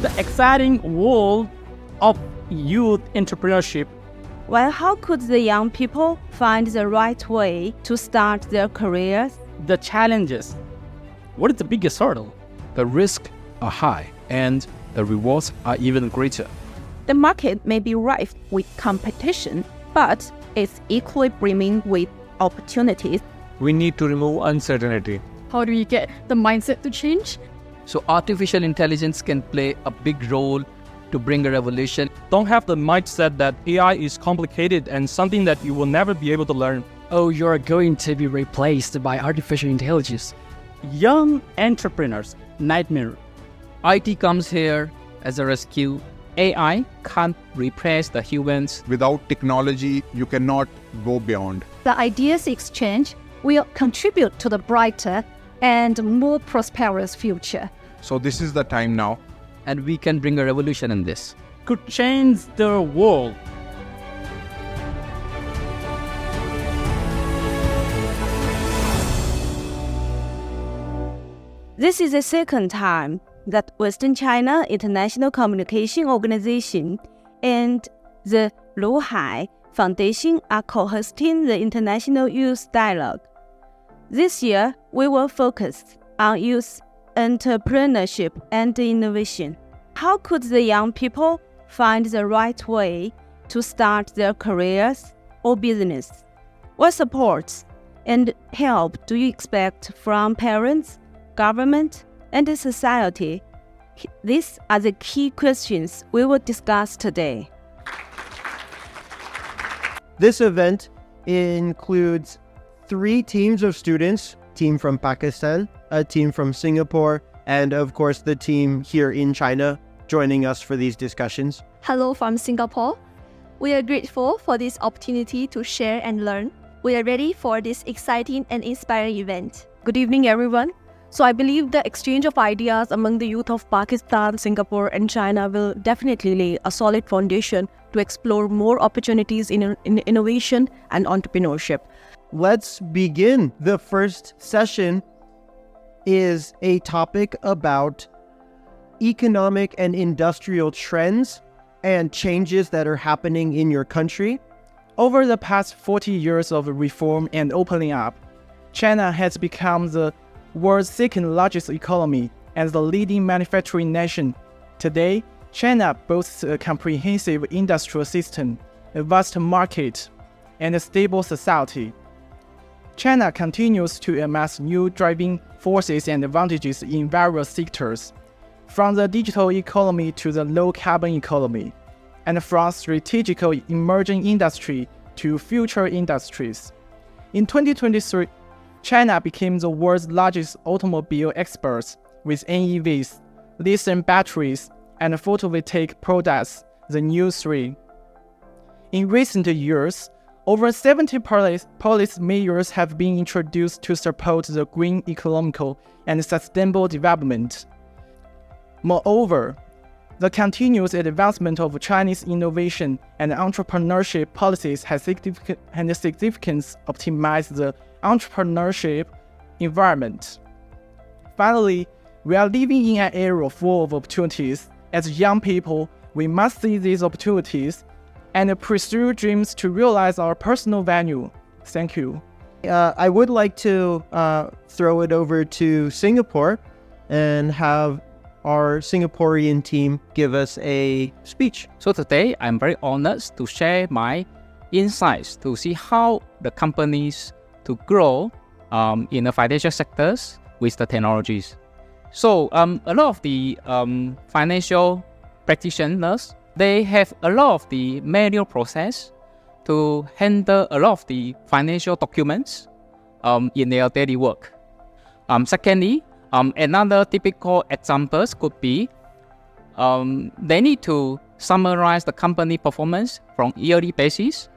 the exciting world of youth entrepreneurship. Well, how could the young people find the right way to start their careers? The challenges. What is the biggest hurdle? The risks are high and the rewards are even greater. The market may be rife with competition, but it's equally brimming with opportunities. We need to remove uncertainty. How do we get the mindset to change? So artificial intelligence can play a big role to bring a revolution. Don't have the mindset that AI is complicated and something that you will never be able to learn. Oh, you're going to be replaced by artificial intelligence. Young entrepreneurs, nightmare. IT comes here as a rescue. AI can't replace the humans. Without technology, you cannot go beyond. The ideas exchange will contribute to the brighter and more prosperous future. So this is the time now. And we can bring a revolution in this. Could change the world. This is the second time that Western China International Communication Organization and the Luhai Foundation are co-hosting the International Youth Dialogue. This year, we will focus on youth entrepreneurship and innovation. How could the young people find the right way to start their careers or business? What support and help do you expect from parents, government, and society? These are the key questions we will discuss today. This event includes 3 teams of students, team from Pakistan, a team from Singapore, and of course the team here in China joining us for these discussions. Hello from Singapore. We are grateful for this opportunity to share and learn. We are ready for this exciting and inspiring event. Good evening, everyone. So I believe the exchange of ideas among the youth of Pakistan, Singapore, and China will definitely lay a solid foundation to explore more opportunities in innovation and entrepreneurship. Let's begin. The first session is a topic about economic and industrial trends and changes that are happening in your country. Over the past 40 years of reform and opening up, China has become the world's second largest economy and the leading manufacturing nation. Today, China boasts a comprehensive industrial system, a vast market, and a stable society. China continues to amass new driving forces and advantages in various sectors, from the digital economy to the low-carbon economy, and from strategical emerging industry to future industries. In 2023, China became the world's largest automobile export, with NEVs, lithium batteries, and photovoltaic products, the new 3. In recent years, over 70 policy measures have been introduced to support the green economical and sustainable development. Moreover, the continuous advancement of Chinese innovation and entrepreneurship policies has significantly optimized the entrepreneurship environment. Finally, we are living in an era full of opportunities. As young people, we must see these opportunities and pursue dreams to realize our personal value. Thank you. I would like to throw it over to Singapore and have our Singaporean team give us a speech. So today, I'm very honored to share my insights to see how the companies to grow in the financial sectors with the technologies. So a lot of the financial practitioners, they have a lot of the manual process to handle a lot of the financial documents in their daily work. Secondly, another typical examples could be they need to summarize the company performance from yearly basis,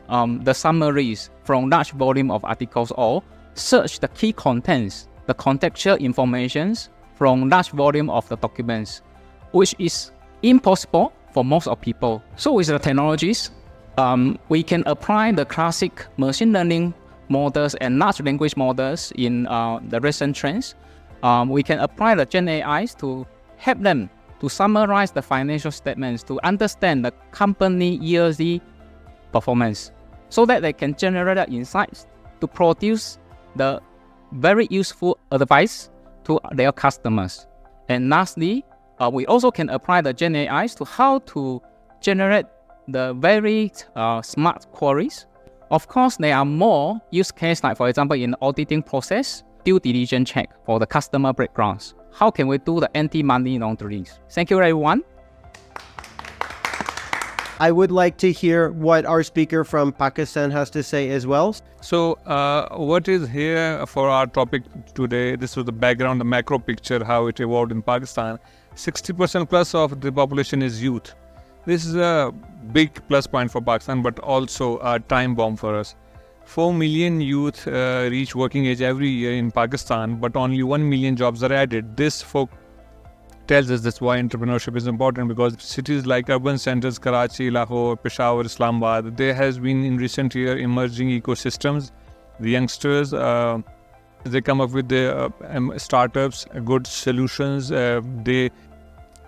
the summaries from large volume of articles, or search the key contents, the contextual informations from large volume of the documents, which is impossible for most of people. So with the technologies, we can apply the classic machine learning models and large language models in the recent trends. We can apply the Gen AIs to help them to summarize the financial statements to understand the company yearly performance so that they can generate the insights to produce the very useful advice to their customers. And lastly, we also can apply the Gen AIs to how to generate the very smart queries. Of course, there are more use cases, like for example, in the auditing process, due diligence check for the customer backgrounds. How can we do the anti-money laundering? Thank you, everyone. I would like to hear what our speaker from Pakistan has to say as well. So, what is here for our topic today? This was the background, the macro picture, how it evolved in Pakistan. 60% plus of the population is youth. This is a big plus point for Pakistan, but also a time bomb for us. 4 million youth reach working age every year in Pakistan, but only 1 million jobs are added. This tells us that's why entrepreneurship is important, because cities like urban centers, Karachi, Lahore, Peshawar, Islamabad, there has been in recent year emerging ecosystems. The youngsters, they come up with their startups, good solutions, they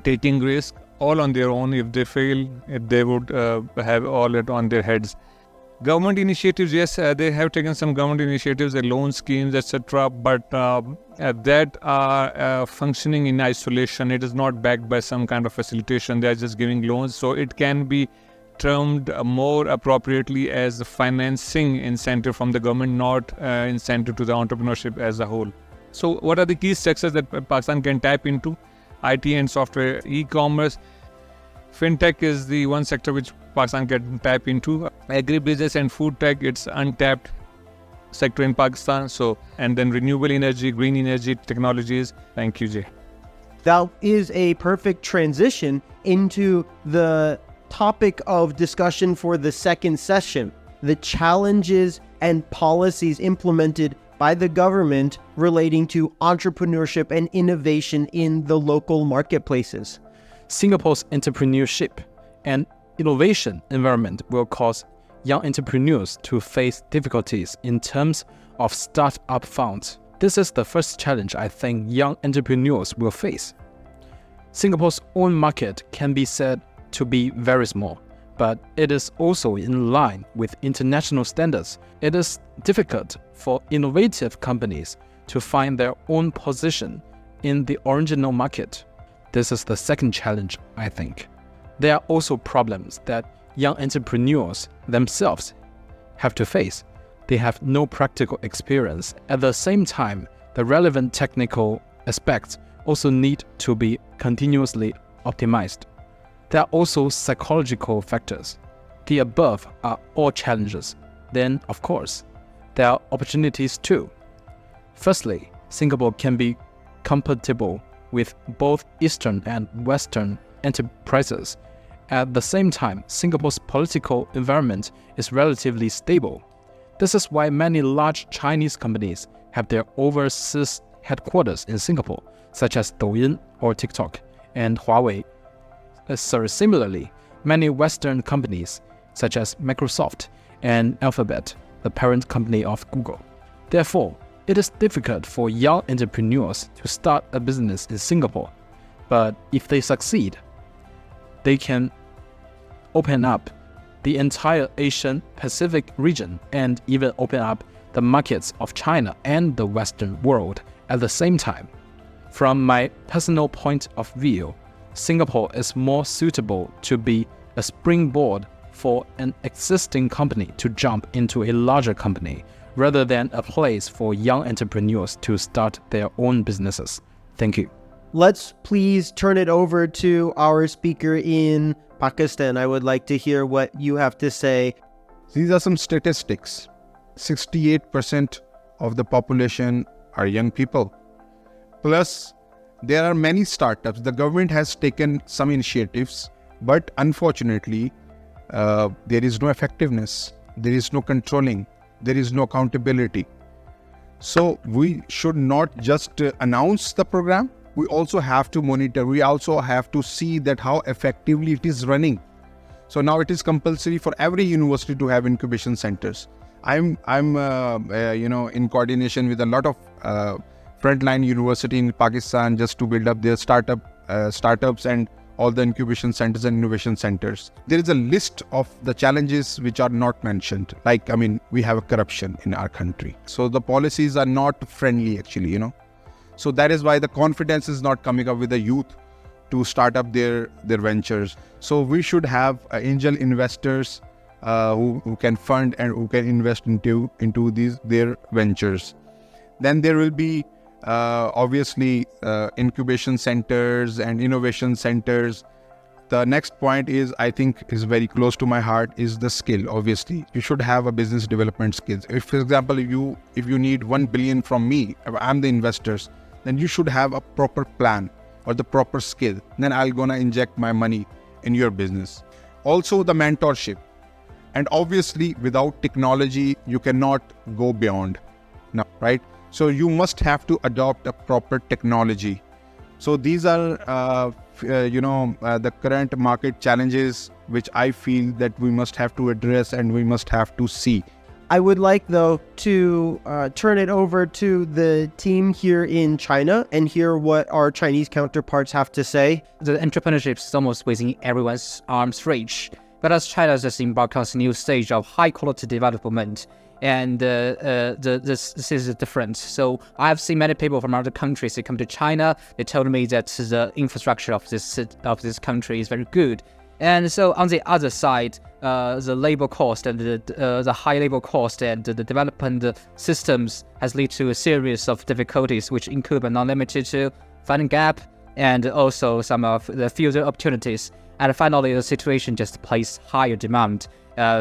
taking risk all on their own. If they fail, they would have all it on their heads. Government initiatives, yes, they have taken some government initiatives, loan schemes, etc. But that are functioning in isolation. It is not backed by some kind of facilitation. They are just giving loans. So it can be termed more appropriately as a financing incentive from the government, not incentive to the entrepreneurship as a whole. So what are the key sectors that Pakistan can tap into? IT and software, e-commerce. Fintech is the one sector which Pakistan can tap into. Agribusiness and food tech, it's untapped sector in Pakistan. So, and then renewable energy, green energy technologies. Thank you, Jay. That is a perfect transition into the topic of discussion for the second session, the challenges and policies implemented by the government relating to entrepreneurship and innovation in the local marketplaces. Singapore's entrepreneurship and innovation environment will cause young entrepreneurs to face difficulties in terms of startup funds. This is the first challenge I think young entrepreneurs will face. Singapore's own market can be said to be very small, but it is also in line with international standards. It is difficult for innovative companies to find their own position in the original market. This is the second challenge, I think. There are also problems that young entrepreneurs themselves have to face. They have no practical experience. At the same time, the relevant technical aspects also need to be continuously optimized. There are also psychological factors. The above are all challenges. Then, of course, there are opportunities too. Firstly, Singapore can be compatible with both Eastern and Western enterprises. At the same time, Singapore's political environment is relatively stable. This is why many large Chinese companies have their overseas headquarters in Singapore, such as Douyin or TikTok and Huawei. Similarly, many Western companies, such as Microsoft and Alphabet, the parent company of Google. Therefore, it is difficult for young entrepreneurs to start a business in Singapore. But if they succeed, they can open up the entire Asian Pacific region and even open up the markets of China and the Western world at the same time. From my personal point of view, Singapore is more suitable to be a springboard for an existing company to jump into a larger company, rather than a place for young entrepreneurs to start their own businesses. Thank you. Let's please turn it over to our speaker in Pakistan. I would like to hear what you have to say. These are some statistics. 68% of the population are young people. Plus, there are many startups. The government has taken some initiatives, but unfortunately, there is no effectiveness. There is no controlling. There is no accountability. So we should not just announce the program. We also have to monitor. We also have to see that how effectively it is running. So now it is compulsory for every university to have incubation centers. I'm in coordination with a lot of frontline university in Pakistan just to build up their startup startups and all the incubation centers and innovation centers. There is a list of the challenges which are not mentioned. Like, we have a corruption in our country. So the policies are not friendly actually, So that is why the confidence is not coming up with the youth to start up their ventures. So we should have angel investors who can fund and who can invest into their ventures. Then there will be obviously incubation centers and innovation centers. The next point is, I think, is very close to my heart, is the skill. Obviously, you should have a business development skills. If, for example, if you need 1 billion from me, I'm the investors, then you should have a proper plan or the proper skill. Then I'm gonna inject my money in your business. Also, the mentorship. And obviously, without technology, you cannot go beyond now, right? So you must have to adopt a proper technology. So these are, the current market challenges which I feel that we must have to address and we must have to see. I would like, though, to turn it over to the team here in China and hear what our Chinese counterparts have to say. The entrepreneurship is almost within everyone's arm's reach, but as China has embarked on a new stage of high-quality development, and this is different. So I've seen many people from other countries, they come to China, they told me that the infrastructure of this country is very good. And so on the other side, the labor cost and the high labor cost and the development systems has led to a series of difficulties, which include but not limited to funding gap and also some of the future opportunities. And finally, the situation just places higher demand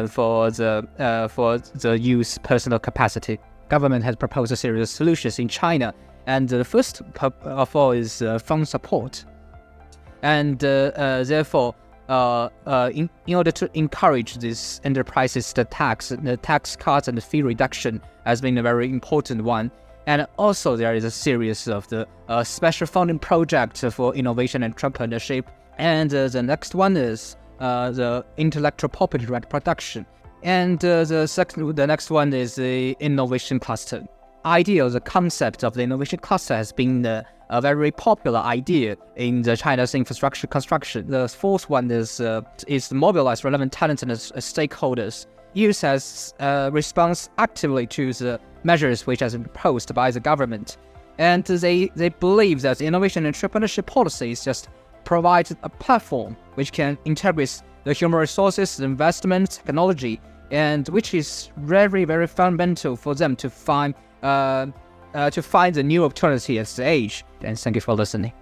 for the youth personal capacity. Government has proposed a series of solutions in China, and the first of all is fund support. And therefore, in order to encourage these enterprises, the tax cuts and the fee reduction has been a very important one. And also there is a series of the special funding project for innovation and entrepreneurship. And the next one is the intellectual property right production. And the next one is the innovation cluster. The concept of the innovation cluster has been a very popular idea in the China's infrastructure construction. The fourth one is mobilize relevant talents and stakeholders. Youth has responds actively to the measures which has been proposed by the government, and they believe that innovation and entrepreneurship policies just provide a platform which can integrate the human resources, investment, technology, and which is very, very fundamental for them to find the new opportunity at the age. And thank you for listening.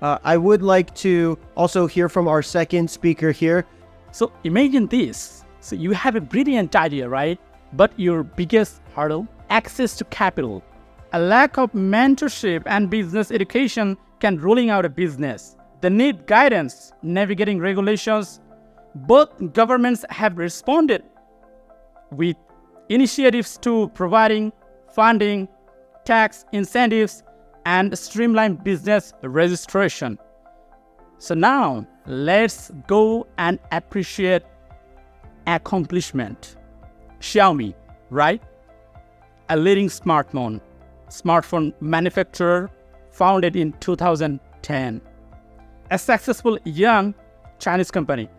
I would like to also hear from our second speaker here. So imagine this. So you have a brilliant idea, right? But your biggest hurdle, access to capital. A lack of mentorship and business education can ruling out a business. They need guidance, navigating regulations. Both governments have responded with initiatives to providing funding, tax incentives, and streamline business registration. So now, let's go and appreciate accomplishment. Xiaomi, right? A leading smartphone manufacturer founded in 2010. A successful young Chinese company.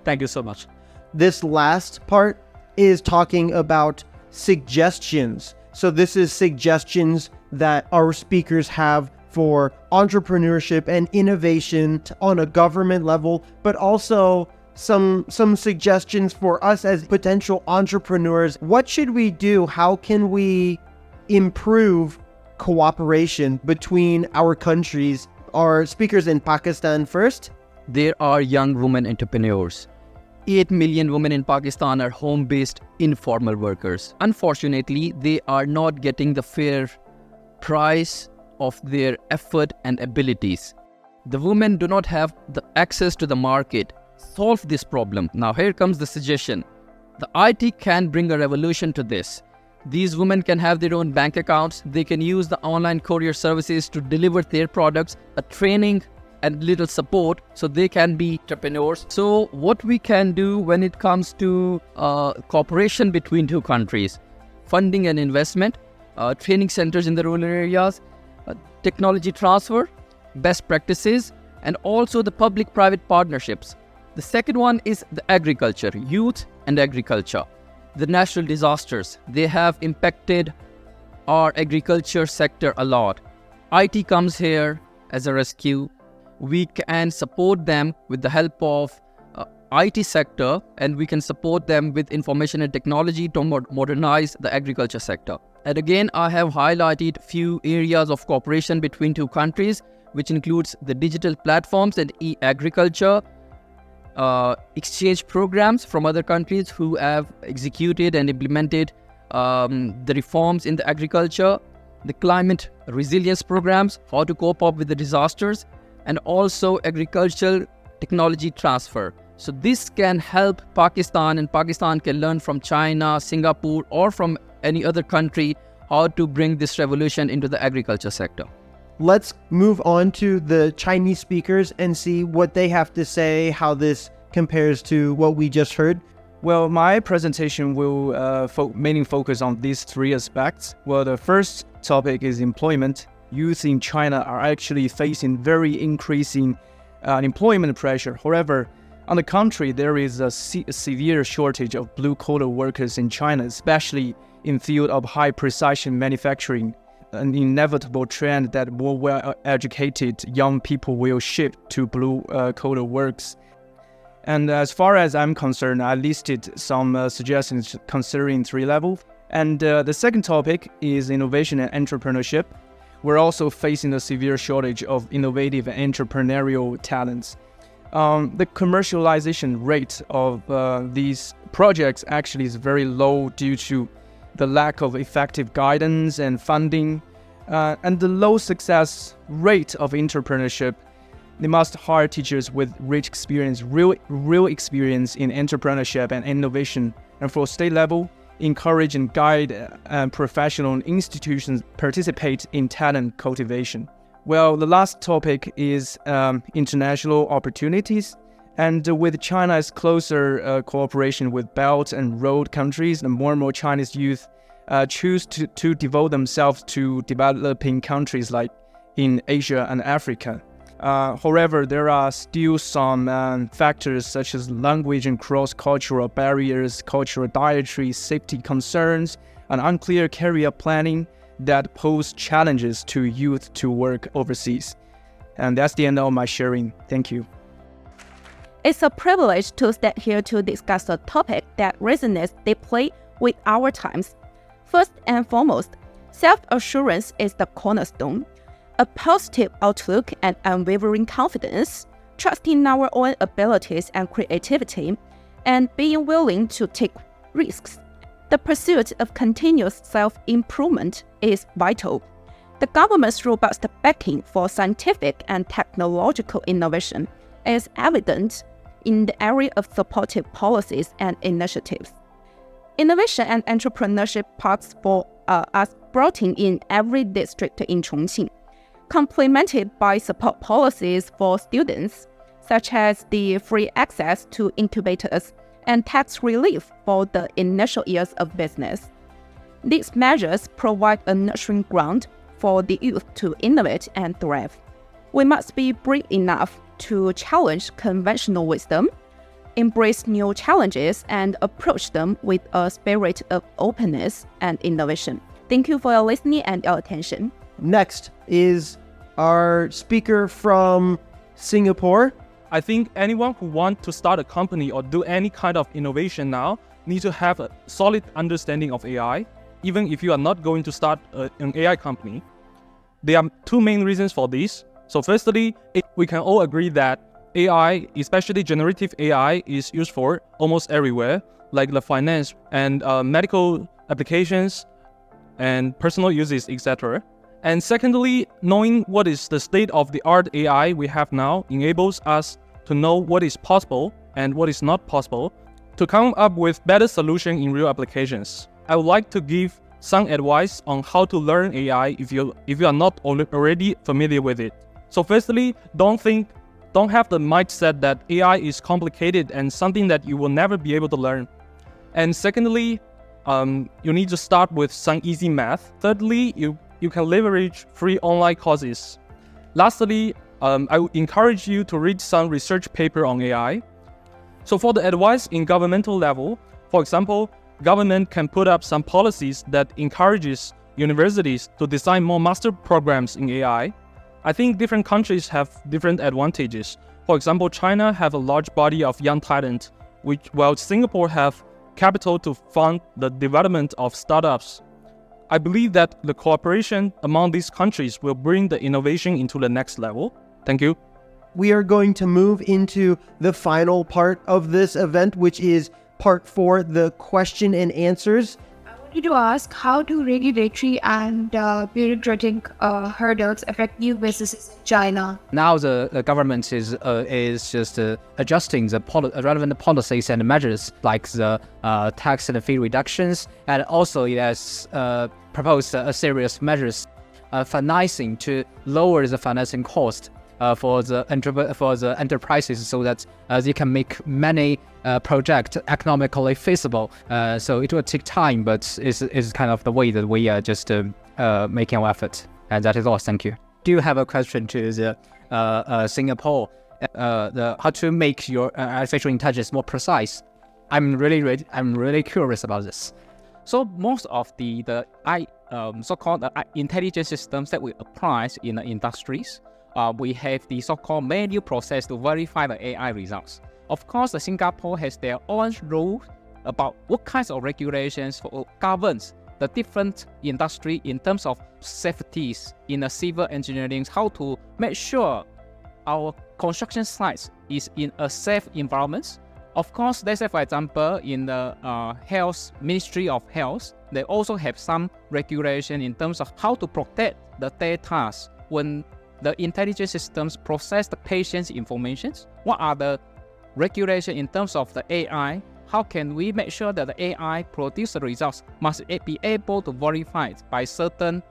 Thank you so much. This last part is talking about suggestions. So this is suggestions that our speakers have for entrepreneurship and innovation on a government level, but also some suggestions for us as potential entrepreneurs. What should we do? How can we improve cooperation between our countries? Our speakers in Pakistan first. There are young women entrepreneurs. 8 million women in Pakistan are home-based informal workers. Unfortunately, they are not getting the fair price of their effort and abilities. The women do not have the access to the market. Solve this problem. Now here comes the suggestion. The IT can bring a revolution to this. These women can have their own bank accounts. They can use the online courier services to deliver their products, a training and little support so they can be entrepreneurs. So what we can do when it comes to cooperation between two countries, funding and investment, training centers in the rural areas, technology transfer, best practices, and also the public-private partnerships. The second one is the agriculture, youth and agriculture. The natural disasters, they have impacted our agriculture sector a lot. IT comes here as a rescue. We can support them with the help of IT sector, and we can support them with information and technology to modernize the agriculture sector. And again, I have highlighted few areas of cooperation between two countries, which includes the digital platforms and e-agriculture, exchange programs from other countries who have executed and implemented the reforms in the agriculture, the climate resilience programs, how to cope up with the disasters, and also agricultural technology transfer. So this can help Pakistan, and Pakistan can learn from China, Singapore, or from any other country how to bring this revolution into the agriculture sector. Let's move on to the Chinese speakers and see what they have to say, how this compares to what we just heard. Well, my presentation will mainly focus on these three aspects. Well, the first topic is employment. Youth in China are actually facing very increasing employment pressure. However, on the contrary, there is a severe shortage of blue-collar workers in China, especially in field of high-precision manufacturing, an inevitable trend that more well-educated young people will shift to blue-collar works. And as far as I'm concerned, I listed some suggestions considering three levels. And the second topic is innovation and entrepreneurship. We're also facing a severe shortage of innovative and entrepreneurial talents. The commercialization rate of these projects actually is very low due to the lack of effective guidance and funding, and the low success rate of entrepreneurship. They must hire teachers with rich experience, real experience in entrepreneurship and innovation. And for state level, encourage and guide professional institutions participate in talent cultivation. Well, the last topic is international opportunities. And with China's closer cooperation with Belt and Road countries, more and more Chinese youth choose to devote themselves to developing countries like in Asia and Africa. However, there are still some factors such as language and cross-cultural barriers, cultural dietary, safety concerns, and unclear career planning that pose challenges to youth to work overseas. And that's the end of my sharing. Thank you. It's a privilege to stand here to discuss a topic that resonates deeply with our times. First and foremost, self-assurance is the cornerstone. A positive outlook and unwavering confidence, trusting our own abilities and creativity, and being willing to take risks. The pursuit of continuous self-improvement is vital. The government's robust backing for scientific and technological innovation is evident in the area of supportive policies and initiatives. Innovation and entrepreneurship parks for us brought in every district in Chongqing, complemented by support policies for students, such as the free access to incubators and tax relief for the initial years of business. These measures provide a nurturing ground for the youth to innovate and thrive. We must be brave enough to challenge conventional wisdom, embrace new challenges, and approach them with a spirit of openness and innovation. Thank you for your listening and your attention. Next is our speaker from Singapore. I think anyone who wants to start a company or do any kind of innovation now needs to have a solid understanding of AI, even if you are not going to start an AI company. There are two main reasons for this. So firstly, we can all agree that AI, especially generative AI, is used for almost everywhere, like the finance and medical applications and personal uses, etc. And secondly, knowing what is the state-of-the-art AI we have now enables us to know what is possible and what is not possible to come up with better solutions in real applications. I would like to give some advice on how to learn AI if you are not already familiar with it. So firstly, don't have the mindset that AI is complicated and something that you will never be able to learn. And secondly, you need to start with some easy math. Thirdly, you can leverage free online courses. Lastly, I would encourage you to read some research paper on AI. So for the advice in governmental level, for example, government can put up some policies that encourages universities to design more master programs in AI. I think different countries have different advantages. For example, China have a large body of young talent, while Singapore have capital to fund the development of startups. I believe that the cooperation among these countries will bring the innovation into the next level. Thank you. We are going to move into the final part of this event, which is part 4, the question and answers. I wanted to ask, how do regulatory and bureaucratic hurdles affect new businesses in China? Now the government is just adjusting the relevant policies and measures like the tax and fee reductions, and also it has proposed a serious measures financing to lower the financing cost for the enterprises, so that they can make many projects economically feasible. So it will take time, but it's kind of the way that we are just making our effort. And that is all. Thank you. Do you have a question to the Singapore? How to make your artificial intelligence more precise? I'm really curious about this. So most of the so-called intelligence systems that we apply in the industries, we have the so-called manual process to verify the AI results. Of course, Singapore has their own rules about what kinds of regulations governs the different industry in terms of safeties in the civil engineering, how to make sure our construction sites is in a safe environment. Of course, let's say for example, in the Health Ministry of Health, they also have some regulation in terms of how to protect the data when the intelligence systems process the patient's information. What are the regulations in terms of the AI? How can we make sure that the AI produce the results must be able to verify it by certain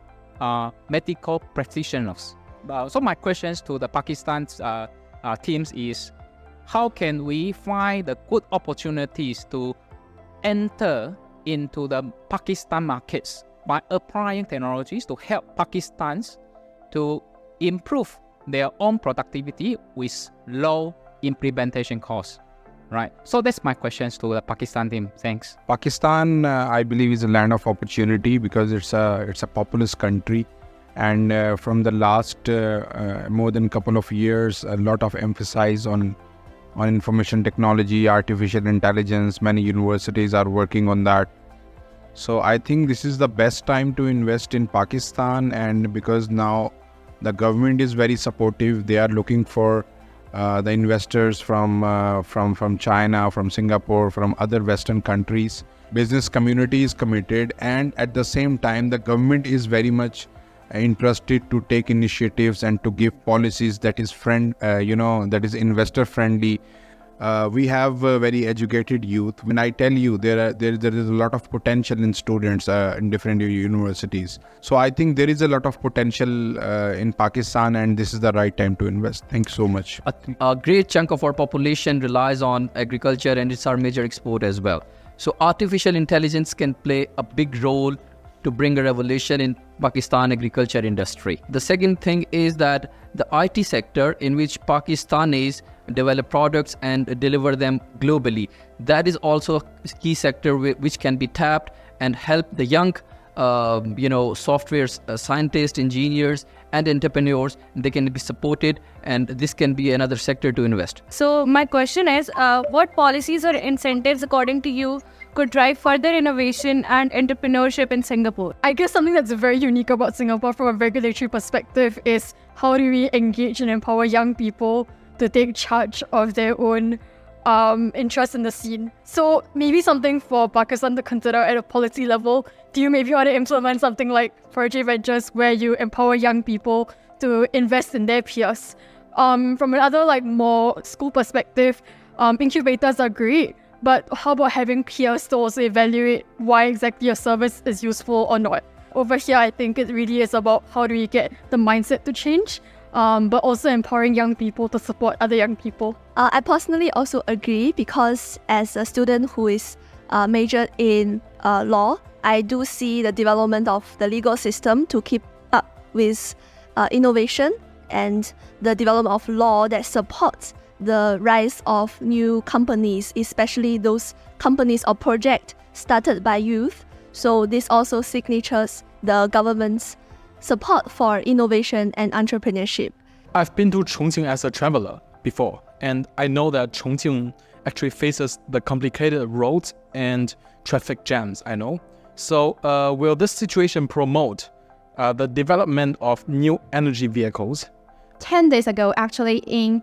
medical practitioners? So my questions to the Pakistan teams is, how can we find the good opportunities to enter into the Pakistan markets by applying technologies to help Pakistans to improve their own productivity with low implementation costs, right? So that's my questions to the Pakistan team. Thanks. Pakistan, I believe, is a land of opportunity because it's a populous country, and from the last more than couple of years, a lot of emphasis on information technology, artificial intelligence. Many universities are working on that. So I think this is the best time to invest in Pakistan, and because now the government is very supportive, they are looking for the investors from China, from Singapore, from other Western countries. Business community is committed, and at the same time, the government is very much interested to take initiatives and to give policies that is that is investor friendly. We have very educated youth. When I tell you there is a lot of potential in students in different universities. So I think there is a lot of potential in Pakistan, and this is the right time to invest. Thanks so much. A great chunk of our population relies on agriculture, and it's our major export as well. So artificial intelligence can play a big role to bring a revolution in Pakistan agriculture industry. The second thing is that the IT sector, in which Pakistanis develop products and deliver them globally, that is also a key sector which can be tapped and help the young software scientists, engineers and entrepreneurs. They can be supported, and this can be another sector to invest. So my question is, what policies or incentives according to you could drive further innovation and entrepreneurship in Singapore? I guess something that's very unique about Singapore from a regulatory perspective is how do we engage and empower young people to take charge of their own interest in the scene. So maybe something for Pakistan to consider at a policy level. Do you maybe want to implement something like Project Ventures, where you empower young people to invest in their peers? From another more school perspective, incubators are great, but how about having peers to also evaluate why exactly your service is useful or not? Over here, I think it really is about how do we get the mindset to change, but also empowering young people to support other young people. I personally also agree, because as a student who is majored in law, I do see the development of the legal system to keep up with innovation and the development of law that supports the rise of new companies, especially those companies or projects started by youth. So this also signatures the government's support for innovation and entrepreneurship. I've been to Chongqing as a traveler before, and I know that Chongqing actually faces the complicated roads and traffic jams, I know. So will this situation promote the development of new energy vehicles? 10 days ago, actually in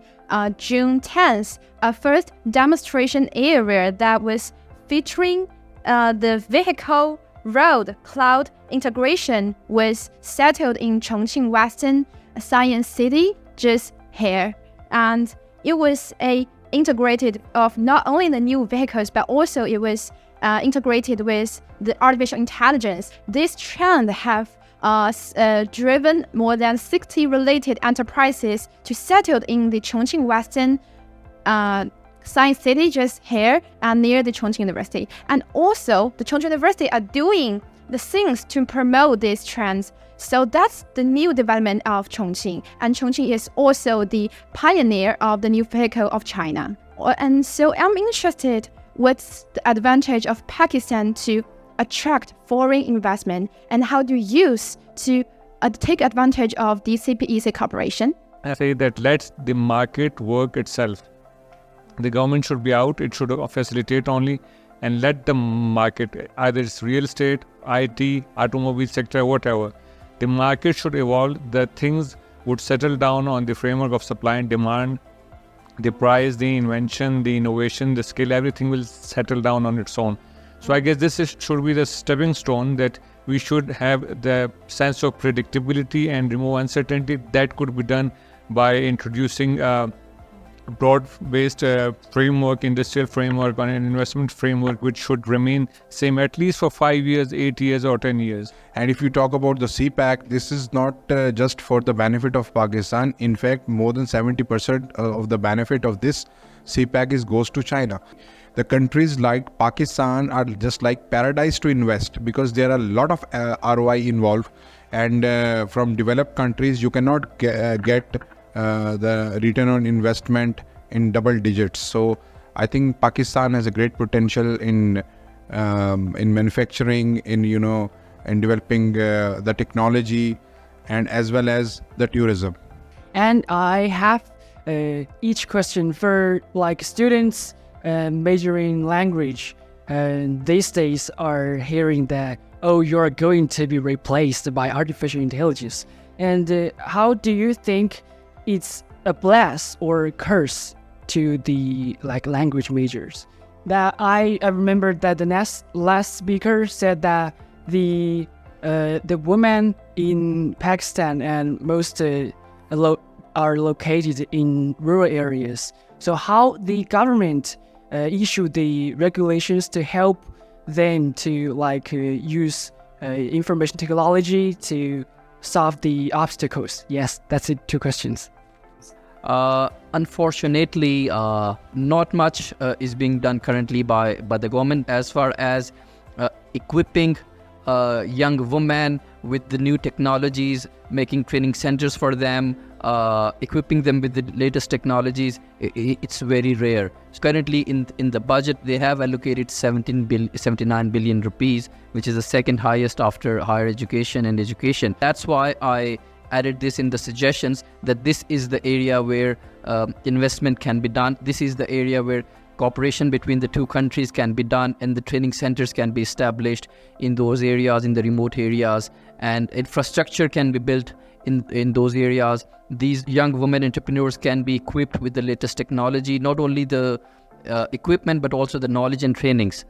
June 10th, a first demonstration area that was featuring the vehicle road cloud integration was settled in Chongqing Western Science City just here. And it was integrated of not only the new vehicles, but also it was integrated with the artificial intelligence. This trend have driven more than 60 related enterprises to settle in the Chongqing Western Science City just here and near the Chongqing University. And also, the Chongqing University are doing the things to promote these trends. So that's the new development of Chongqing. And Chongqing is also the pioneer of the new vehicle of China. And so I'm interested what's the advantage of Pakistan to attract foreign investment, and how do you use to take advantage of the CPEC cooperation? I say that let the market work itself. The government should be out, it should facilitate only, and let the market, either it's real estate, IT, automobile sector, whatever. The market should evolve, the things would settle down on the framework of supply and demand. The price, the invention, the innovation, the skill, everything will settle down on its own. So I guess this should be the stepping stone, that we should have the sense of predictability and remove uncertainty. That could be done by introducing broad-based framework, industrial framework, on an investment framework, which should remain same at least for 5 years, 8 years or 10 years. And if you talk about the CPAC, this is not just for the benefit of Pakistan. In fact, more than 70% of the benefit of this CPAC goes to China. The countries like Pakistan are just like paradise to invest, because there are a lot of ROI involved, and from developed countries you cannot get the return on investment in double digits. So I think Pakistan has a great potential in manufacturing, in developing the technology, and as well as the tourism. And I have each question for like students majoring language, and these days are hearing that, oh, you're going to be replaced by artificial intelligence. And how do you think it's a bless or a curse to the language majors? That I remember that the last speaker said that the women in Pakistan and most are located in rural areas. So how the government issue the regulations to help them to use information technology to solve the obstacles? Yes, that's it. 2 questions. Unfortunately, not much is being done currently by the government as far as equipping young women with the new technologies, making training centers for them, equipping them with the latest technologies. It's very rare. So currently in the budget, they have allocated 79 billion rupees, which is the second highest after higher education and education. That's why I added this in the suggestions, that this is the area where investment can be done. This is the area where cooperation between the two countries can be done, and the training centers can be established in those areas, in the remote areas, and infrastructure can be built in those areas. These young women entrepreneurs can be equipped with the latest technology, not only the equipment, but also the knowledge and trainings.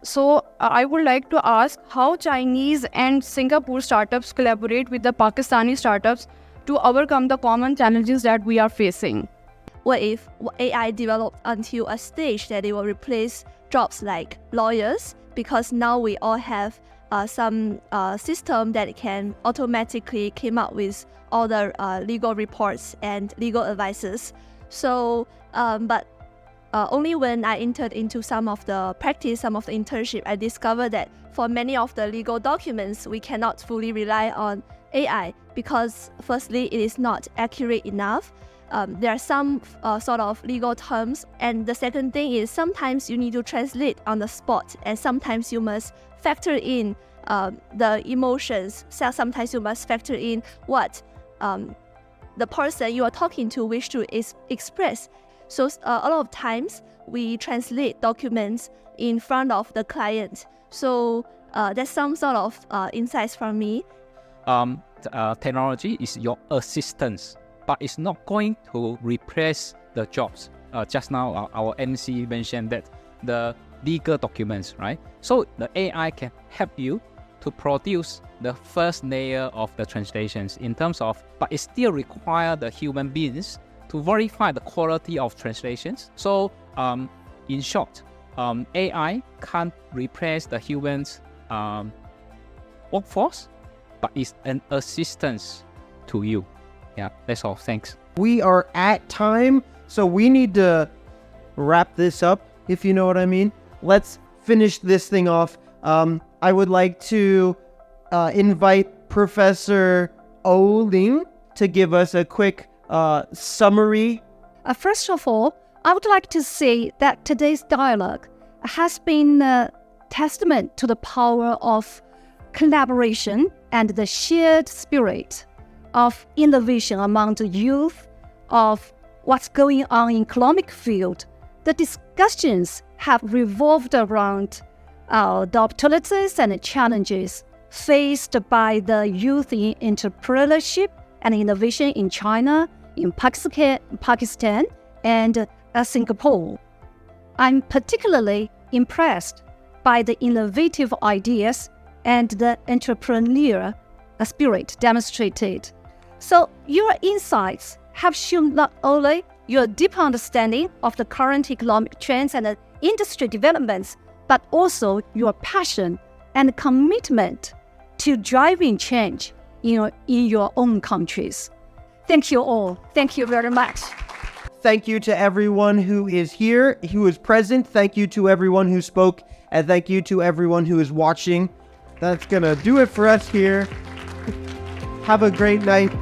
So I would like to ask how Chinese and Singapore startups collaborate with the Pakistani startups to overcome the common challenges that we are facing. What if AI developed until a stage that it will replace jobs like lawyers? Because now we all have some system that can automatically come up with all the legal reports and legal advices. So, but only when I entered into some of the practice, some of the internship, I discovered that for many of the legal documents, we cannot fully rely on AI because firstly, it is not accurate enough. There are some sort of legal terms, and the second thing is sometimes you need to translate on the spot, and sometimes you must factor in the emotions. So sometimes you must factor in what the person you are talking to wish to express. So a lot of times we translate documents in front of the client. So that's some sort of insights from me. Technology is your assistance, but it's not going to replace the jobs. Just now, our MC mentioned that the legal documents, right? So the AI can help you to produce the first layer of the translations in terms of, but it still requires the human beings to verify the quality of translations. So in short, AI can't replace the humans workforce, but it's an assistance to you. Yeah, that's all. Thanks. We are at time, so we need to wrap this up, if you know what I mean. Let's finish this thing off. I would like to invite Professor O Ling to give us a quick summary. First of all, I would like to say that today's dialogue has been a testament to the power of collaboration and the shared spirit of innovation among the youth of what's going on in economic field. The discussions have revolved around the opportunities and the challenges faced by the youth in entrepreneurship and innovation in China, in Pakistan and Singapore. I'm particularly impressed by the innovative ideas and the entrepreneurial spirit demonstrated. So your insights have shown not only your deep understanding of the current economic trends and industry developments, but also your passion and commitment to driving change in your own countries. Thank you all. Thank you very much. Thank you to everyone who is here, who is present. Thank you to everyone who spoke, and thank you to everyone who is watching. That's gonna do it for us here. Have a great night.